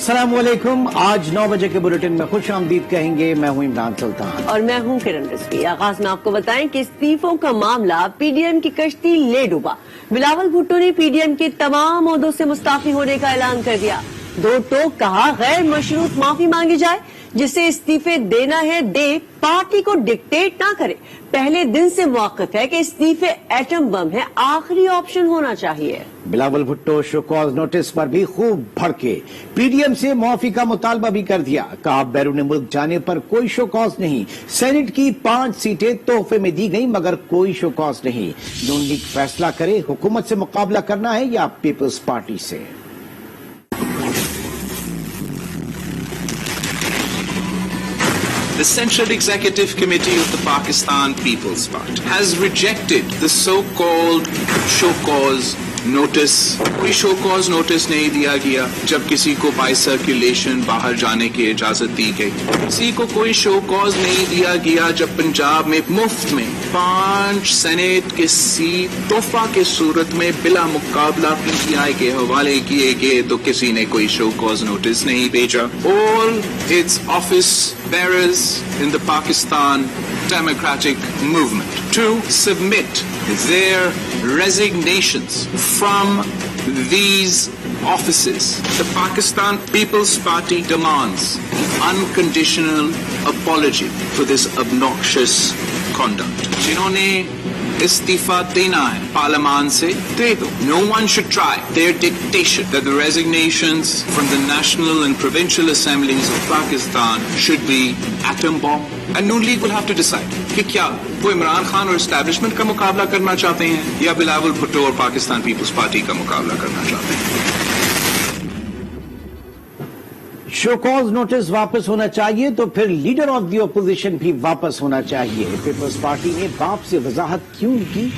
अस्सलाम वालेकुम। आज 9 बजे के बुलेटिन में खुश आमदीद कहेंगे। मैं हूं इमरान सुल्तान और मैं हूं किरण रिजवी। आगाज में आपको बताएं कि इस्तीफों का मामला पीडीएम की कश्ती ले डूबा। बिलावल भुट्टो ने पीडीएम के तमाम ओहदों से मुस्ताफी होने का ऐलान कर दिया। दो टोक कहा गैर मशरूत माफी मांगी जाए, जिसे इस्तीफे देना है दे, पार्टी को डिक्टेट ना करे। पहले दिन से मौक़िफ़ है कि इस्तीफे एटम बम है, आखिरी ऑप्शन होना चाहिए। Bilawal Bhutto show cause notice पर भी खूब भड़के, पीडीएम से मुआफी का मुतालबा भी कर दिया। कहा बैरून मुल्क जाने पर कोई शो कॉज नहीं, सेनेट की 5 सीटें तोहफे में दी गई मगर कोई शो कॉज नहीं। नून लीग फैसला करे हुकूमत से मुकाबला करना है या पीपल्स पार्टी से। The Central Executive Committee of the Pakistan People's Party has rejected the so-called show cause notice. कोई शो कॉज नोटिस नहीं दिया गया जब किसी को बाय सर्कुलेशन बाहर जाने की इजाजत दी गई। किसी को कोई शो कॉज नहीं दिया गया जब पंजाब में मुफ्त में 5 सेनेट के सीट तोहफा के सूरत में बिला मुकाबला पीटीआई के हवाले किए गए तो किसी ने कोई शो कॉज नोटिस नहीं भेजा। All its office bearers in the Pakistan Democratic Movement to submit their resignations from these offices. The Pakistan People's Party demands unconditional apology for this obnoxious conduct. जिन्होंने इस्तीफा देना है पार्लियामान से दे दो. No one should try their dictation that the resignations from the national and provincial assemblies of Pakistan should be atom bomb. And Noon League will have to decide कि क्या वो इमरान खान और एस्टैब्लिशमेंट का मुकाबला करना चाहते हैं या बिलावल भुट्टो और पाकिस्तान पीपल्स पार्टी का मुकाबला करना चाहते हैं। शो कॉज नोटिस वापस होना चाहिए तो फिर लीडर ऑफ द अपोजिशन भी वापस होना चाहिए। पीपल्स पार्टी ने बाप से वजाहत क्यों की?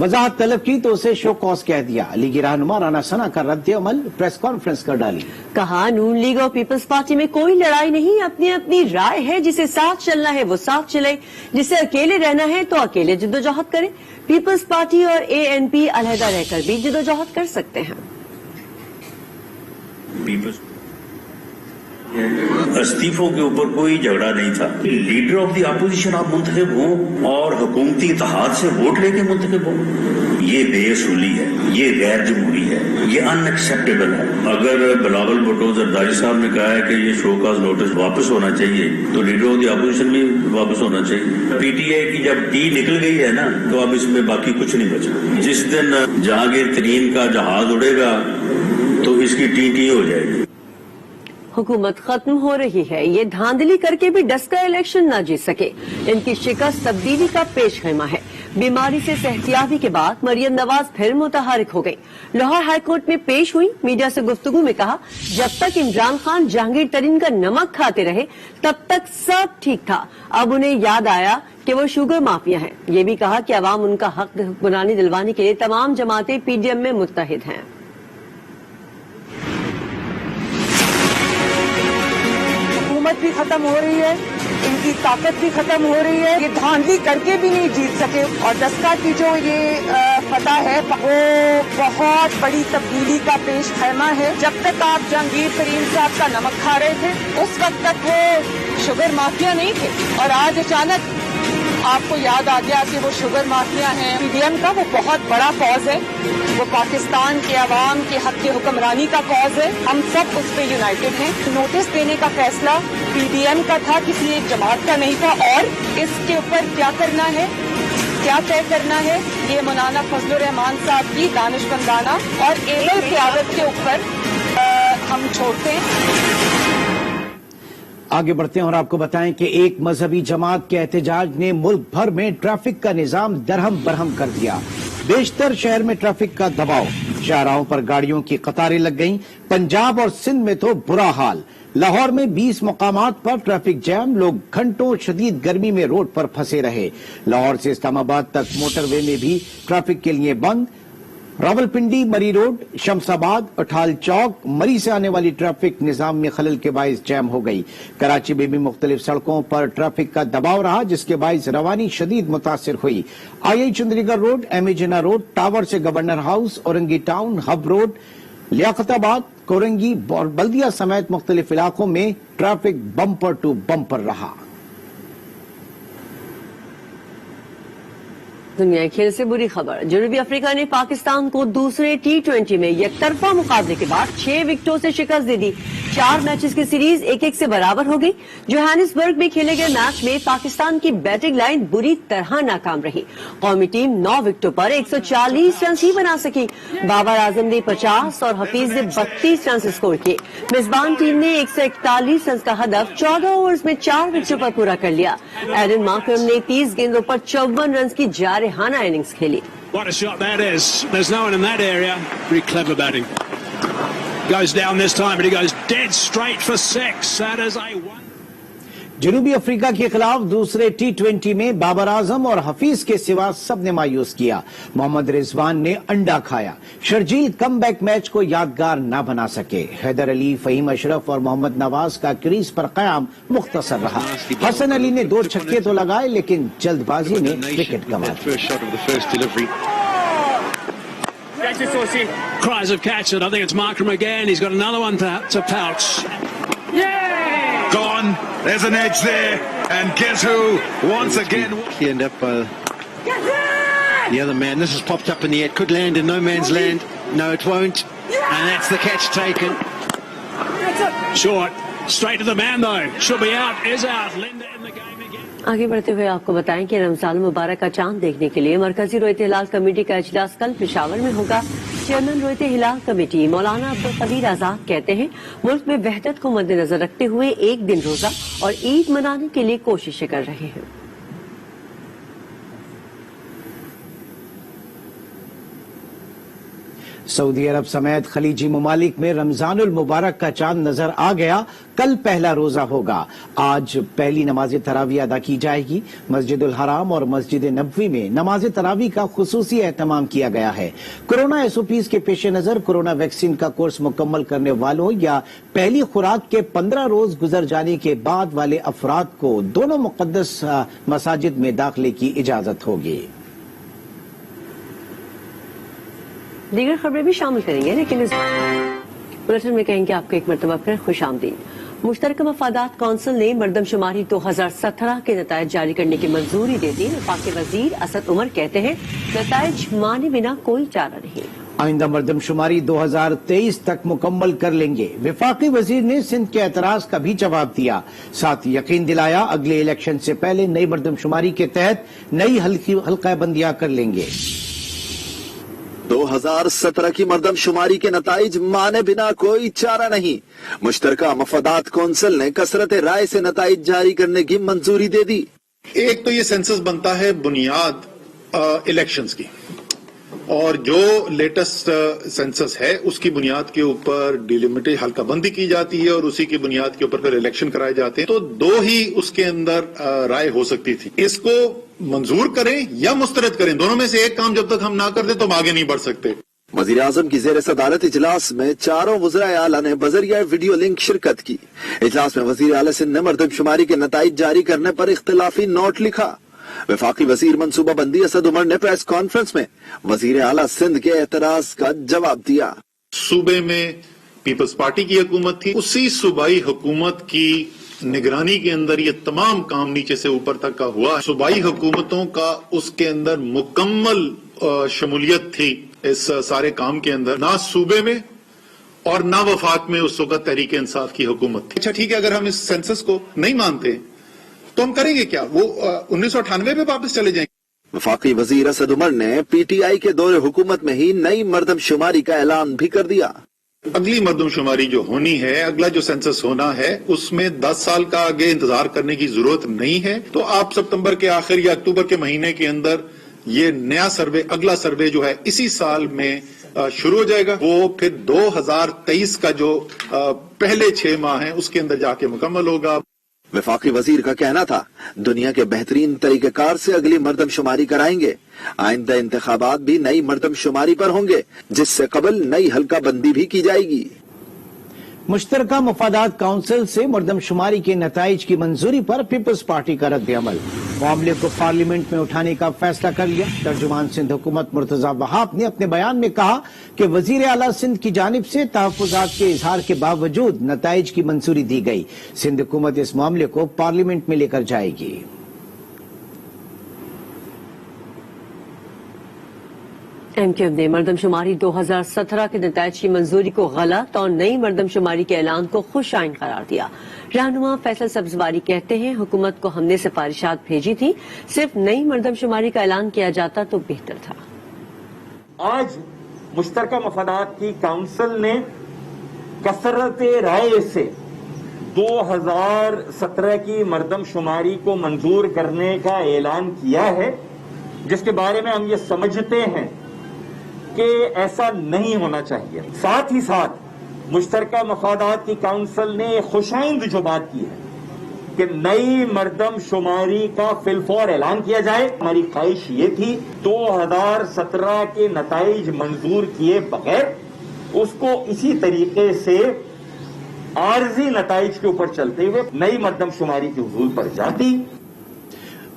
वजाहत तलब की तो उसे शो कॉज कह दिया। लीगी रहनुमा राना सना का रद्द अमल प्रेस कॉन्फ्रेंस कर डाली। कहा नून लीग और पीपल्स पार्टी में कोई लड़ाई नहीं, अपनी अपनी राय है। जिसे साथ चलना है वो साथ चले, जिसे अकेले रहना है तो अकेले जिद्दोजहद करे। पीपल्स पार्टी और एएनपी अलहदा रहकर भी जिद्दोजहद कर सकते हैं। इस्तीफों के ऊपर कोई झगड़ा नहीं था। लीडर ऑफ द अपोजिशन आप मुंतखब हों और हुकूमती इत्तेहाद से वोट लेके मुंतखब हों, ये बेअसूली है, ये गैर जमहूरी है, ये अनएक्सेप्टेबल है। अगर बिलावल भुट्टो जरदारी साहब ने कहा है कि ये शो कॉज नोटिस वापस होना चाहिए तो लीडर ऑफ द अपोजिशन भी वापस होना चाहिए। पीटीआई की जब टी निकल गई है ना तो अब इसमें बाकी कुछ नहीं बचा। जिस दिन जहांगीर तरीन का जहाज उड़ेगा तो इसकी टी हो जाएगी। हुकूमत खत्म हो रही है, ये धांधली करके भी डस का इलेक्शन ना जीत सके। इनकी शिकस्त तब्दीली का पेश खैमा है। बीमारी से सेहतियाबी के बाद मरियम नवाज फिर मुतहरिक हो गई। लाहौर हाईकोर्ट में पेश हुई, मीडिया से गुफ्तगू में कहा जब तक इमरान खान जहांगीर तरीन का नमक खाते रहे तब तक सब ठीक था। अब उन्हें याद आया कि वो शुगर माफिया हैं। ये भी कहा कि अवाम उनका हक हुक्मरानी दिलवाने के लिए तमाम जमातें पीडीएम में मुत्तहिद हैं। भी खत्म हो रही है, इनकी ताकत भी खत्म हो रही है। ये धांधली करके भी नहीं जीत सके और दस्ता की जो ये फतह है वो बहुत बड़ी तब्दीली का पेश खैमा है। जब तक आप जहांगीर तरीन साहब का नमक खा रहे थे उस वक्त तक वो शुगर माफिया नहीं थे और आज अचानक आपको याद आ गया कि वो शुगर माफिया हैं। पीडीएम का वो बहुत बड़ा कॉज है, वो पाकिस्तान के अवाम के हक की हुक्मरानी का कॉज है। हम सब उस पर यूनाइटेड हैं। नोटिस देने का फैसला पीडीएम का था, किसी एक जमात का नहीं था। और इसके ऊपर क्या करना है, क्या तय करना है, ये मौलाना फजलुर रहमान साहब की दानिशमंदाना और एवं क़यादत के ऊपर हम छोड़ते हैं। आगे बढ़ते हैं और आपको बताएं कि एक मजहबी जमात के एहतजाज ने मुल्क भर में ट्रैफिक का निजाम दरहम बरहम कर दिया। बेशतर शहर में ट्रैफिक का दबाव, शाहराहों पर गाड़ियों की कतारें लग गईं। पंजाब और सिंध में तो बुरा हाल। लाहौर में 20 मकामात पर ट्रैफिक जैम, लोग घंटों शदीद गर्मी में रोड पर फंसे रहे। लाहौर से इस्लामाबाद तक मोटरवे में भी ट्रैफिक के लिए बंद। रावलपिंडी, मरी रोड, शमसाबाद, अठाल चौक, मरी से आने वाली ट्रैफिक निजाम में खलल के बाइस जैम हो गई। कराची में भी मुख्तलिफ सड़कों पर ट्रैफिक का दबाव रहा जिसके बाइस रवानी शदीद मुतासिर हुई। I Chundrigar road, M A Jinnah road, tower से governor house, Orangi town, Hub road, Liaquatabad, Korangi और बल्दिया समेत मुख्तलिफ इलाकों में ट्रैफिक बम्पर टू बम्पर रहा। दुनिया खेल से बुरी खबर। जनूबी अफ्रीका ने पाकिस्तान को दूसरे T20 में एकतरफा मुकाबले के बाद 6 विकेटों से शिकस्त दे दी। 4 मैचेस की सीरीज 1-1 से बराबर हो गई। जोहानिसबर्ग में खेले गए मैच में पाकिस्तान की बैटिंग लाइन बुरी तरह नाकाम रही। कौमी टीम 9 विकेटों पर 140 रन ही बना सकी। बाबर आजम ने 50 और हफीज ने 32 रन स्कोर किए। मेजबान टीम ने 141 रन का हदफ 14 ओवर्स में 4 विकेटों पर पूरा कर लिया। एडन मार्करम ने 30 गेंदों पर 54 रन की जारहाना इनिंग्स खेली। What a shot that is. There's no one in that area. Very clever batting. Goes down this time, but he goes dead straight for 6. That is a one. जनूबी Africa के खिलाफ दूसरे T20 में बाबर आजम और हफीज के सिवा सबने मायूस किया। मोहम्मद रिजवान ने अंडा खाया। शर्जील कमबैक मैच को यादगार न बना सके। हैदर अली, फहीम अशरफ और मोहम्मद नवाज का क्रीज पर कयाम मुख्तसर रहा। हसन अली ने 2 छक्के तो लगाए, लेकिन जल्दबाजी में विकेट गंवा दी। Cries of catch it. I think it's Markham again. He's got another one to pouch. Gone. There's an edge there. And guess who? Once again. Cleaned up by the other man. This has popped up in the air. Could land in no man's land. No, it won't. And that's the catch taken. Short. Straight to the man though. Should be out. Is out. Linda in the game again. आगे बढ़ते हुए आपको बताएं कि रमजान मुबारक का चांद देखने के लिए मरकजी रोयत हिलाल कमेटी का इजलास कल पेशावर में होगा। चेयरमैन रोयत हिलाल कमेटी मौलाना अब्दुल कदीर आजाद कहते हैं, मुल्क में वहदत को मद्देनजर रखते हुए एक दिन रोजा और ईद मनाने के लिए कोशिशें कर रहे हैं। सऊदी अरब समेत खलीजी ममालिक में रमजानुल मुबारक का चांद नजर आ गया। कल पहला रोजा होगा। आज पहली नमाज तरावी अदा की जाएगी। मस्जिदुल हराम और मस्जिद नबवी में नमाज तरावी का खुसूसी एहतमाम किया गया है। कोरोना SOPs के पेश नजर कोरोना वैक्सीन का कोर्स मुकम्मल करने वालों या पहली खुराक के 15 रोज गुजर जाने के बाद वाले अफराद को दोनों मुकद्दस मसाजिद में दाखिले की इजाजत होगी। दीगर खबरें भी शामिल करेंगे, लेकिन इस बुलेटिन में कहेंगे आपको एक मरतबा फिर खुशामदीद। मुश्तरका मफादात कौंसिल ने मरदमशुमारी 2017 के नतायज जारी करने की मंजूरी दे दी। वफाकी वजीर असद उमर कहते हैं, नतायज माने बिना कोई चारा नहीं। आइंदा मरदमशुमारी 2023 तक मुकम्मल कर लेंगे। वफाकी वजीर ने सिंध के एतराज का भी जवाब दिया। साथ यकीन दिलाया, अगले इलेक्शन से पहले नई मरदमशुमारी के तहत नई हल्का बंदियां कर लेंगे। 2017 की मर्दमशुमारी के नताइज माने बिना कोई चारा नहीं। मुश्तरका मफादात कौंसिल ने कसरत राय से नताइज जारी करने की मंजूरी दे दी। एक तो ये सेंसस बनता है बुनियाद इलेक्शंस की, और जो लेटेस्ट सेंसस है उसकी बुनियाद के ऊपर डिलिमिटेड हल्का बंदी की जाती है और उसी की बुनियाद के ऊपर फिर इलेक्शन कराए जाते हैं। तो 2 ही उसके अंदर राय हो सकती थी। इसको मंजूर करें या मुस्तरद करें, दोनों में से एक काम जब तक हम ना कर दे तो हम आगे नहीं बढ़ सकते। वजीर आजम की जेर सदारत इजलास में चारों वज़राए आला ने बजरिया वीडियो लिंक शिरकत की। इजलास में वजीर आला सिंध ने मरदमशुमारी के नताइज जारी करने पर इख्तिलाफी नोट लिखा। वफाकी वजीर मनसूबा बंदी असद उमर ने प्रेस कॉन्फ्रेंस में वजीर आला सिंध के एतराज का जवाब दिया। सूबे में पीपल्स पार्टी की हुकूमत थी, उसी सूबाई हुकूमत की निगरानी के अंदर ये तमाम काम नीचे से ऊपर तक का हुआ। सूबाई हुकूमतों का उसके अंदर मुकम्मल शमूलियत थी इस सारे काम के अंदर, ना सूबे में और ना वफाक में उस वक्त तहरीक इंसाफ की हुकूमत थी। अच्छा ठीक है, अगर हम इस सेंसस को नहीं मानते तो हम करेंगे क्या? वो 1998 में वापस चले जाएंगे। वफाकी वजीर असद उमर ने PTI के दौरे हुकूमत में ही नई मर्दमशुमारी का ऐलान भी कर दिया। अगली मर्दमशुमारी जो होनी है, अगला जो सेंसस होना है, उसमें 10 साल का आगे इंतजार करने की जरूरत नहीं है। तो आप सितंबर के आखिर या अक्टूबर के महीने के अंदर ये नया सर्वे, अगला सर्वे जो है इसी साल में शुरू हो जाएगा। वो फिर 2023 का जो पहले 6 माह है उसके अंदर जाके मुकम्मल होगा। वफाकी वजीर का कहना था, दुनिया के बेहतरीन तरीकेकार से अगली मर्दमशुमारी कराएंगे। आइंदा इंतखाबात भी नई मर्दमशुमारी पर होंगे, जिससे कबल नई हल्का बंदी भी की जाएगी। मुश्तरका मफादात काउंसिल से मर्दमशुमारी के नताइज की मंजूरी पर पीपल्स पार्टी का रद्द अमल। मामले को पार्लियामेंट में उठाने का फैसला कर लिया। तर्जुमान सिंध हुकूमत मुर्तजा वहाब ने अपने बयान में कहा कि वजीर आला सिंध की जानिब से तहफ्फुजात के इजहार के बावजूद नताइज की मंजूरी दी गई। सिंध हुकूमत इस मामले को पार्लियामेंट में लेकर जाएगी। एमक्यूएम ने मर्दमशुमारी 2017 के नताइज की मंजूरी को गलत और नई मर्दमशुमारी के ऐलान को खुशाइन करार दिया। रहनुमा फैसल सब्जवारी कहते हैं, हुकूमत को हमने सिफारिशात भेजी थी, सिर्फ नई मर्दमशुमारी का ऐलान किया जाता तो बेहतर था। आज मुश्तरका मफादात की काउंसिल ने कसरत राय से 2017 की मर्दमशुमारी को मंजूर करने का ऐलान किया है, जिसके बारे में हम ये समझते हैं कि ऐसा नहीं होना चाहिए। साथ ही साथ मुश्तरका मफादात की काउंसिल ने खुशाइंद जो बात की है कि नई मर्दमशुमारी का फिलफौर ऐलान किया जाए। हमारी ख्वाहिश ये थी 2017 के नताइज मंजूर किए बगैर उसको इसी तरीके से आर्जी नताइज के ऊपर चलते हुए नई मर्दमशुमारी की हुजूर पर जाती।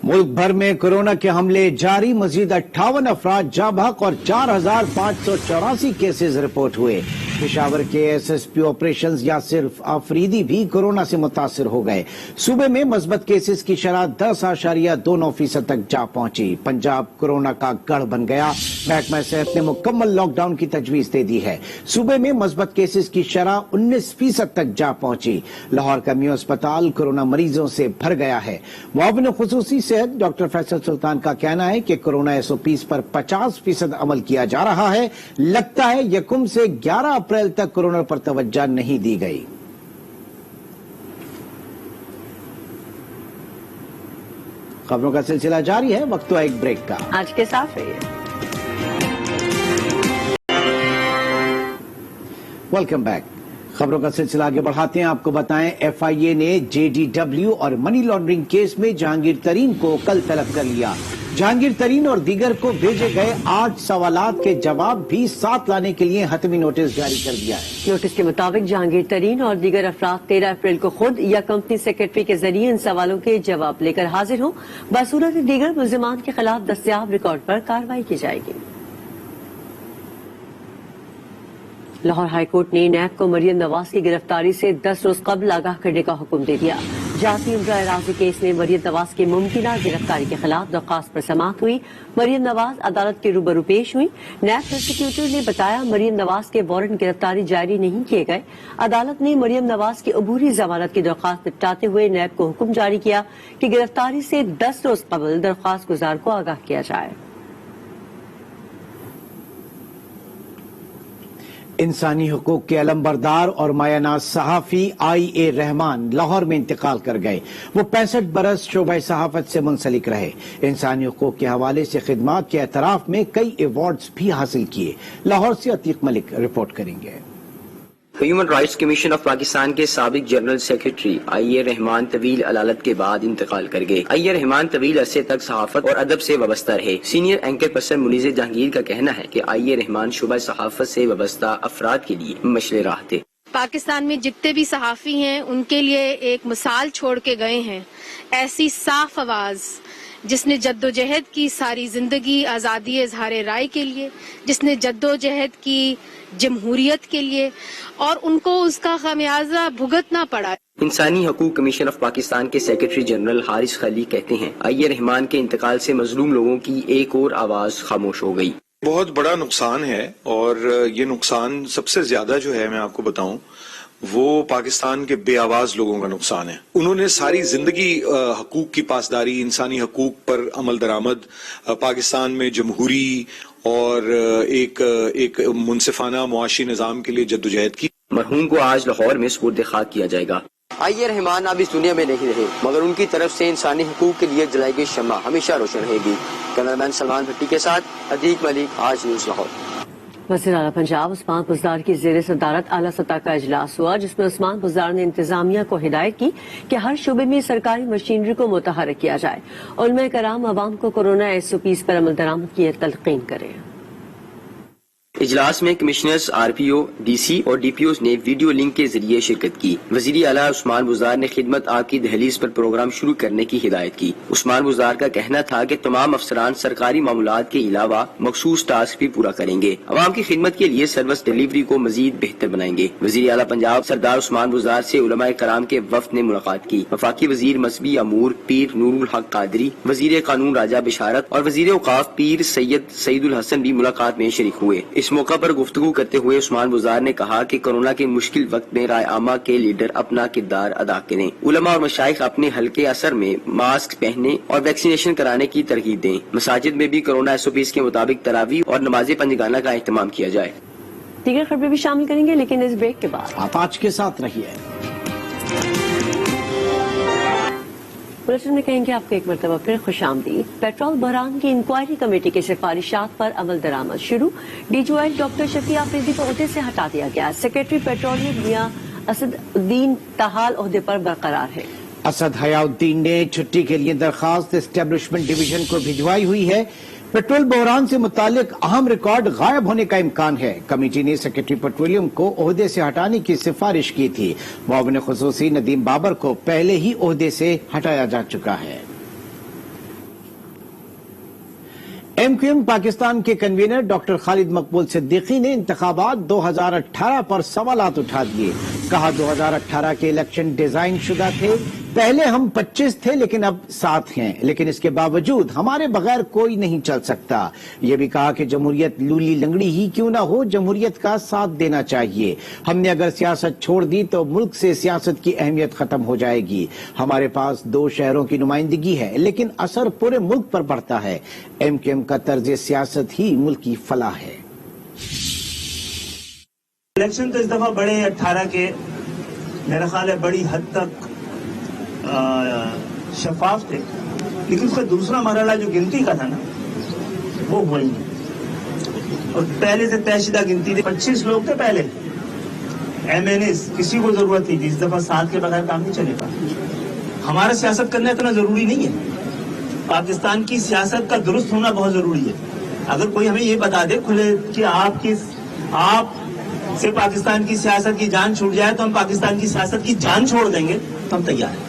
मुल्क भर में कोरोना के हमले जारी, मजीद 58 अफराद जाँ-बहक और 4,584 केसेज रिपोर्ट हुए। पेशावर के एसएसपी ऑपरेशंस यासिर आफरीदी भी कोरोना से मुतासिर हो गए। सूबे में मस्बत केसेस की शरह 10.29% तक जा पहुंची। पंजाब कोरोना का गढ़ बन गया। महकमा सेहत ने मुकम्मल लॉकडाउन की तजवीज दे दी है। सूबे में मस्बत केसेस की शरह 19% तक जा पहुंची। लाहौर का मियो अस्पताल कोरोना मरीजों से भर गया है। मुआविन खुसूसी सेहत डॉक्टर फैसल सुल्तान का कहना है कि कोरोना एसओपीज पर 50% अमल किया जा रहा है। लगता है यकुम से 11 अप्रैल तक कोरोना पर तवज्जो नहीं दी गई। खबरों का सिलसिला जारी है, वक्त तो एक ब्रेक का। आज के साथ रहिए। Welcome back. खबरों का सिलसिला आगे बढ़ाते हैं। आपको बताएं, एफआईए ने जेडीडब्ल्यू और मनी लॉन्ड्रिंग केस में जहांगीर तरीन को कल तलब कर लिया। जहांगीर तरीन और दीगर को भेजे गए 8 सवालात के जवाब भी साथ लाने के लिए हतमी नोटिस जारी कर दिया है। नोटिस के मुताबिक जहांगीर तरीन और दीगर अफराद 13 अप्रैल को खुद या कंपनी सेक्रेटरी के जरिए इन सवालों के जवाब लेकर हाजिर हों। बसूरत दीगर मुल्जिमान के खिलाफ दस्तयाब रिकॉर्ड पर कार्रवाई की जाएगी। लाहौर हाईकोर्ट ने नैब को मरियम नवाज की गिरफ्तारी से 10 रोज कबल आगाह करने का हुक्म दे दिया। जाती इम्रा एराजी केस में मरियम नवाज की मुमकिना गिरफ्तारी के खिलाफ दरख्वास्त पर समाअत हुई। मरियम नवाज अदालत के रूबरू पेश हुई। नैब प्रोसिक्यूटर ने बताया, मरियम नवाज के वारंट गिरफ्तारी जारी नहीं किए गए। अदालत ने मरियम नवाज की अबूरी जमानत की दरख्वास्त निपटाते हुए नैब को हुक्म जारी किया कि गिरफ्तारी से 10 रोज कबल दरख्वास्त गुजार को आगाह किया जाए। इंसानी हुकूक के अलमबरदार और मायानाज सहाफी आई.ए. रहमान लाहौर में इंतकाल कर गए। वो 65 बरस शोबा सहाफत से मुंसलिक रहे। इंसानी हुकूक के हवाले से खिदमात के एतराफ में कई अवार्ड्स भी हासिल किए। लाहौर से अतीक मलिक रिपोर्ट करेंगे। Human rights commission of Pakistan के साबिक जनरल सेक्रेटरी आई.ए. रहमान तवील अदालत के बाद इंतकाल कर गए। आई.ए. रहमान तवील अरसे तक सहाफत और अदब से वाबस्ता रहे। Senior anchor person Muneez Jahangir का कहना है कि आई.ए. रहमान शुबा सहाफत से वाबस्ता अफराद के लिए मशले राह थे। पाकिस्तान में जितने भी सहाफी हैं उनके लिए एक मिसाल छोड़ के गए हैं। ऐसी साफ आवाज जिसने जद्दोजहद की सारी जिंदगी आज़ादी इज़हार राय के लिए, जिसने जद्दोजहद की जमहूरियत के लिए, और उनको उसका खमियाजा भुगतना पड़ा। इंसानी हकूक कमीशन ऑफ पाकिस्तान के सेक्रेटरी जनरल हारिस खली कहते हैं, आई.ए. रहमान के इंतकाल से मजलूम लोगों की एक और आवाज खामोश हो गई। बहुत बड़ा नुकसान है और ये नुकसान सबसे ज्यादा जो है मैं आपको बताऊं वो पाकिस्तान के बेआवाज लोगों का नुकसान है। उन्होंने सारी जिंदगी हकूक की पासदारी, इंसानी हकूक पर अमल दरामद, पाकिस्तान में जमहूरी और एक मुनसिफाना मुआशी निजाम के लिए जद्दोजहद की। मरहूम को आज लाहौर में सुपुर्द खाक किया जाएगा। आई.ए. रहमान अब इस दुनिया में नहीं रहे, मगर उनकी तरफ से इंसानी हकूक के लिए जलाई गई शम्मा हमेशा रोशन रहेगी। कैमरामैन सलमान भट्टी के साथ अतीक मलिक, आज न्यूज लाहौर। वज़ीर आला पंजाब उस्मान बुज़दार की ज़ेर सदारत आला सतह का इजलास हुआ, जिसमें उस्मान बुज़दार ने इंतजामिया को हिदायत की कि हर शोबे में सरकारी मशीनरी को मुतहर्रिक किया जाए। उलमा कराम अवाम को कोरोना एसओपीज़ पर अमल दरामद की तलकीन करें। اجلاس میں commissioners R P O D C اور ڈی پی اوز نے ویڈیو لنک کے ذریعے شرکت کی. وزیر اعلیٰ عثمان بزدار نے خدمت آپ کی دہلیز پر پروگرام شروع کرنے کی ہدایت کی. عثمان بزدار کا کہنا تھا کہ تمام افسران سرکاری معاملات کے علاوہ مخصوص ٹاسک بھی پورا کریں گے. عوام کی خدمت کے لیے سروس ڈیلیوری کو مزید بہتر بنائیں گے. وزیر اعلیٰ پنجاب سردار عثمان بزدار سے علماء کرام کے وفد نے ملاقات کی. وفاقی وزیر مذہبی امور پیر نور الحق قادری، وزیر قانون راجہ بشارت اور وزیر اوقاف پیر سعید الحسن بھی ملاقات میں شریک ہوئے. اس موقع پر گفتگو کرتے ہوئے عثمان بزدار نے کہا کہ کورونا کے مشکل وقت میں رائے عامہ کے لیڈر اپنا کردار ادا کریں. علماء اور مشائخ اپنے حلقے اثر میں ماسک پہننے اور ویکسینیشن کرانے کی ترغیب دیں. مساجد میں بھی کورونا SOPs کے مطابق تراویح اور نماز پنجگانہ کا اہتمام کیا جائے. دیگر خبریں بھی شامل کریں گے لیکن اس بریک کے بعد آپ آج کے ساتھ رہیے. بلٹن میں کہیں گے آپ کو ایک مرتبہ پھر خوش آمدید. پیٹرول بحران کی انکوائری کمیٹی کی سفارشات پر عمل درآمد شروع. DGOL ڈاکٹر شفیع آفریدی کو عہدے سے ہٹا دیا گیا. سیکرٹری پیٹرولیم میاں اسد الدین تاحال عہدے پر برقرار ہے. اسد حیاء الدین نے چھٹی کے لیے درخواست اسٹیبلشمنٹ ڈویژن کو بھجوائی ہوئی ہے. پیٹرول بحران سے متعلق اہم ریکارڈ غائب ہونے کا امکان ہے. کمیٹی نے سیکرٹری پیٹرولیم کو عہدے سے ہٹانے کی سفارش کی تھی. معاون خصوصی ندیم بابر کو پہلے ہی عہدے سے ہٹایا جا چکا ہے. MQM پاکستان کے کنوینر ڈاکٹر خالد مقبول صدیقی نے انتخابات 2018 پر سوالات اٹھا دیے. کہا 2018 کے الیکشن ڈیزائن شدہ تھے. پہلے ہم 25 تھے لیکن اب 7 ہیں، لیکن اس کے باوجود ہمارے بغیر کوئی نہیں چل سکتا. یہ بھی کہا کہ جمہوریت لولی لنگڑی ہی کیوں نہ ہو، جمہوریت کا ساتھ دینا چاہیے. ہم نے اگر سیاست چھوڑ دی تو ملک سے سیاست کی اہمیت ختم ہو جائے گی. ہمارے پاس 2 شہروں کی نمائندگی ہے لیکن اثر پورے ملک پر پڑتا ہے. MQM کا طرز سیاست ہی ملک کی فلاح ہے. الیکشن تو اس دفعہ بڑے 18 کے میرا خیال ہے بڑی حد تک شفاف تھے، لیکن اس کا دوسرا مرحلہ جو گنتی کا تھا نا وہ ہوا ہی نہیں. اور پہلے سے طے شدہ گنتی تھی، 25 لوگ تھے پہلے. MNs کسی کو ضرورت تھی، اس دفعہ 7 کے بغیر کام نہیں چلے گا. ہمارا سیاست کرنا اتنا ضروری نہیں ہے. پاکستان کی سیاست کا درست ہونا بہت ضروری ہے. اگر کوئی ہمیں یہ بتا دے کھلے کہ آپ سے پاکستان کی سیاست کی جان چھوٹ جائے تو ہم پاکستان کی سیاست کی جان چھوڑ دیں گے تو ہم تیار ہیں.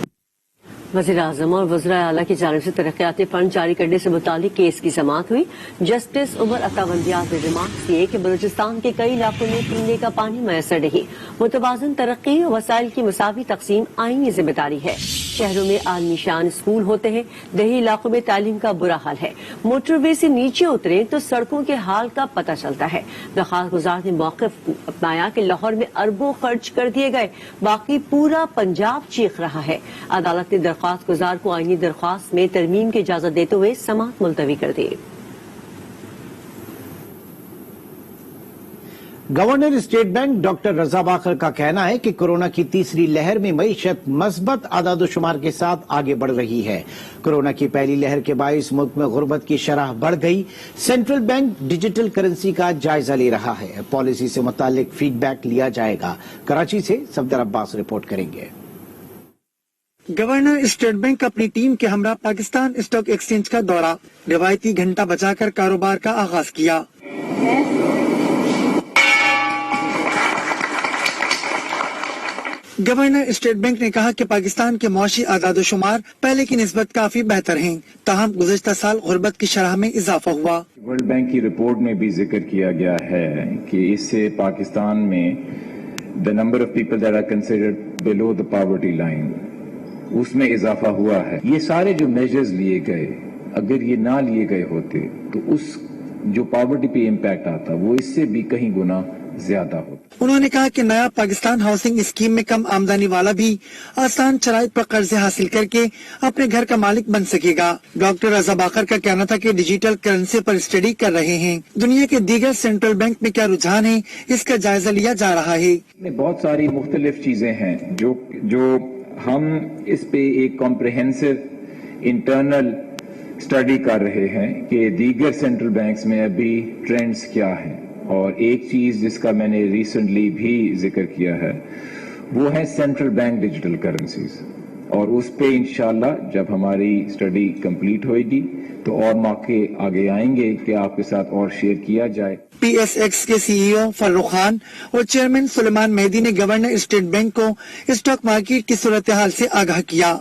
وزیر اعظم اور وزراء اعلیٰ کی جانب سے ترقیاتی فنڈ جاری کرنے سے متعلق کیس کی سماعت ہوئی. جسٹس عمر عطا بندیال نے ریمارکس کیے کہ بلوچستان کے کئی علاقوں میں پینے کا پانی میسر نہیں. متوازن ترقی اور وسائل کی مساوی تقسیم آئینی ذمہ داری ہے. شہروں میں عالمی شان اسکول ہوتے ہیں، دیہی علاقوں میں تعلیم کا برا حال ہے. موٹر وے سے نیچے اتریں تو سڑکوں کے حال کا پتہ چلتا ہے. درخواست گزار نے موقف اپنایا کہ لاہور میں اربوں خرچ کر دیے گئے، باقی پورا پنجاب چیخ رہا ہے. عدالت نے درخواست گزار کو آئینی درخواست میں ترمیم کی اجازت دیتے ہوئے سماعت ملتوی کر دی. گورنر اسٹیٹ بینک ڈاکٹر رضا باقر کا کہنا ہے کہ کورونا کی تیسری لہر میں معیشت مثبت اعداد و شمار کے ساتھ آگے بڑھ رہی ہے. کورونا کی پہلی لہر کے باعث ملک میں غربت کی شرح بڑھ گئی. سینٹرل بینک ڈیجیٹل کرنسی کا جائزہ لے رہا ہے. پالیسی سے متعلق فیڈ بیک لیا جائے گا. کراچی سے صفدر عباس رپورٹ کریں گے. گورنر اسٹیٹ بینک اپنی ٹیم کے ہمراہ پاکستان اسٹاک ایکسچینج کا دورہ، روایتی گھنٹہ بجا کر کاروبار کا آغاز کیا. گورنر اسٹیٹ بینک نے کہا کہ پاکستان کے معاشی اعداد و شمار پہلے کی نسبت کافی بہتر ہیں، تاہم گزشتہ سال غربت کی شرح میں اضافہ ہوا. ورلڈ بینک کی رپورٹ میں بھی ذکر کیا گیا ہے کہ اس سے پاکستان میں the number of people that are considered below the poverty line اس میں اضافہ ہوا ہے. یہ سارے جو میجرز لیے گئے اگر یہ نہ لیے گئے ہوتے تو اس جو پاورٹی پہ امپیکٹ آتا وہ اس سے بھی کہیں گنا زیادہ ہوتا. انہوں نے کہا کہ نیا پاکستان ہاؤسنگ اسکیم میں کم آمدنی والا بھی آسان شرائط پر قرضے حاصل کر کے اپنے گھر کا مالک بن سکے گا. ڈاکٹر رضا باقر کا کہنا تھا کہ ڈیجیٹل کرنسی پر اسٹڈی کر رہے ہیں. دنیا کے دیگر سینٹرل بینک میں کیا رجحان ہے اس کا جائزہ لیا جا رہا ہے. بہت ساری مختلف چیزیں ہیں جو ہم اس پہ ایک کمپریہنسو انٹرنل اسٹڈی کر رہے ہیں کہ دیگر سینٹرل بینکس میں ابھی ٹرینڈز کیا ہیں. اور ایک چیز جس کا میں نے ریسنٹلی بھی ذکر کیا ہے وہ ہے سینٹرل بینک ڈیجیٹل کرنسیز، اور اس پہ انشاءاللہ جب ہماری اسٹڈی کمپلیٹ ہوئے گی تو اور موقع آگے آئیں گے کہ آپ کے ساتھ اور شیئر کیا جائے. पी एस एक्स के CEO फर्रुख खान और चेयरमैन सुलेमान मेहदी ने गवर्नर स्टेट बैंक को स्टॉक मार्केट की सूरत हाल से आगाह किया।